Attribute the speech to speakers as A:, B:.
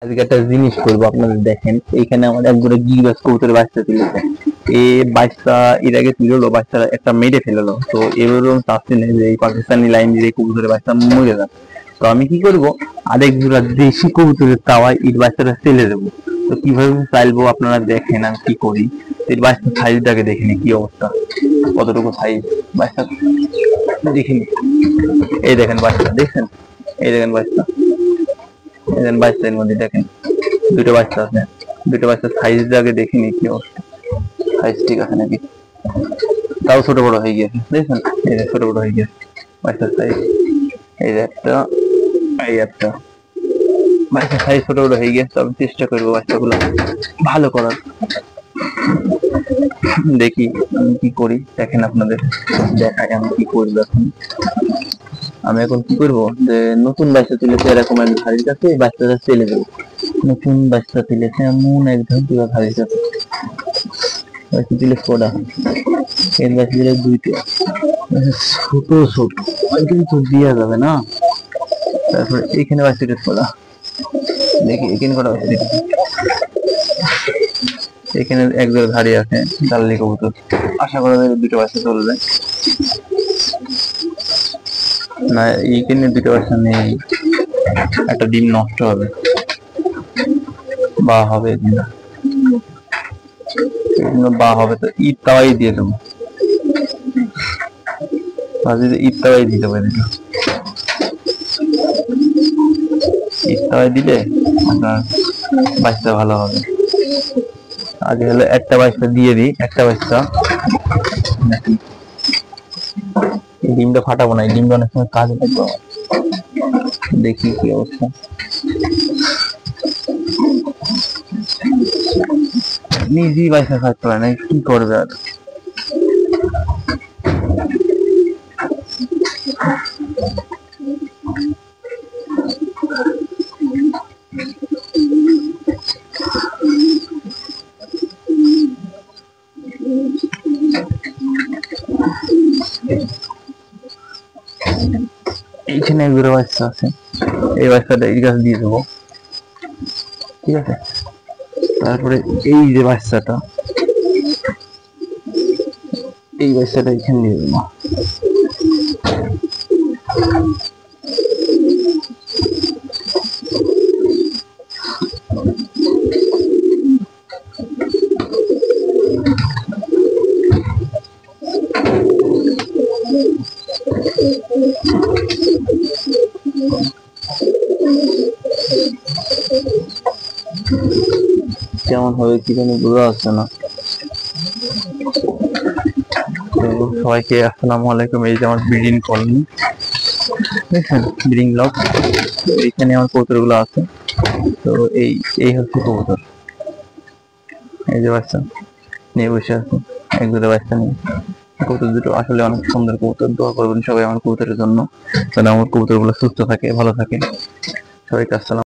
A: আজকে একটা জিনিস করবো আপনাদের দেখেন, এইখানে আমাদের একজোড়া গিরিবাজ কবুতরের বাচ্চা তুলেছে। এই বাচ্চা এর আগে তুললো, বাচ্চা একটা মেরে ফেললো। তো এবারও চাচ্ছি না যে এই পাকিস্তানি লাইন দিয়ে কবুতরের বাচ্চা মরে যাবে। তো আমি কি করব, আরেক জোড়া দেশি কবুতরের তাওয়ায় এর বাচ্চাটা ফেলে দেবো। তো কিভাবে চাইবো আপনারা দেখেন আমি কি করি। এর বাচ্চার সাইজটাকে দেখিনি কি অবস্থা, কতটুকু সাইজ বাচ্চা দেখিনি। এই দেখেন বাচ্চা, দেখছেন? এই দেখেন বাচ্চা, এই দেখেন বাচ্চার মধ্যে দেখেন দুটো বাচ্চা আছে। দুটো বাচ্চার সাইজটাকে দেখিনি কি অবস্থা, সাইজ ঠিক আছে নাকি। তাও ছোট বড় হয়ে গিয়েছে, দেখছেন? এই যে ছোট বড় হয়ে গিয়েছে বাচ্চার সাইজ। এই যে একটা, এই একটা বাচ্চার সাইজ ছোট বড় হয়ে গিয়েছে। আমি চেষ্টা করবো বাচ্চাগুলো ভালো করার। দেখি আমি কি করি, দেখেন আপনাদের দেখাই আমি কি করবো এখন। আমি এখন কি করবো, যে নতুন বাচ্চা তুলেছে এরকম এক ধারির কাছে বাচ্চাটা ফেলে দেবো। নতুন বাচ্চা তুলেছে এমন একদম পুরো ধারির কাছে বাচ্চা তুলে কটা, এর বাচ্চা দিলে দুইটা ছোট ছোট, কিন্তু দেওয়া যাবে না। তারপরে এইখানে বাচ্চা কটা, দেখি এখানে কটা বাচ্চা, এখানে এক জোড়া ধাড়ি আছে ডাল্লি কবুতর, আশা করা যায় দুটো বাচ্চা চলবে না। এইখানে দুটো বাচ্চা নেই, একটা ডিম নষ্ট হবে বা হবে না, বা হবে তো ঈদ তাওয়াই দিয়ে দেবো। ঈদ তাওয়াই দিয়ে দেবো, ঈদ তাওয়াই দিলে আপনার বাচ্চা ভালো হবে। আগে হলে একটা বাচ্চা দিয়ে দিই, একটা বাচ্চা। ডিমটা ফাটাবো না, এই ডিমটা অনেক সময় কাজে লাগবে। দেখি কি অবস্থা। নিজেই বাচ্চা থাকতে পারে না, কি করবে আর। এইখানে এক দুটো বাচ্চা আছে, এই বাচ্চাটা এই গাছ দিয়ে দেবো, ঠিক আছে। তারপরে এই যে বাচ্চাটা, এই বাচ্চাটা এখানে দিয়ে দেবো। কেমন হবে কি জানি বোঝা যাচ্ছে না। সবাইকে আসসালামু আলাইকুম। এই যে আমার ব্রিডিং কলোনি, দেখছেন ব্রিডিং ব্লক, এইখানে আমার কবুতর গুলো আছে। তো এই হচ্ছে কবুতর, এই যে বাচ্চা নিয়ে বসে আছে, এক দুটো বাচ্চা নিয়ে। কবুতর দুটো আসলে অনেক সুন্দর কবুতর। দোয়া করবেন সবাই আমার কবুতরের জন্য, যেন আমার কবুতর গুলো সুস্থ থাকে, ভালো থাকে। সবাইকে আসসালাম।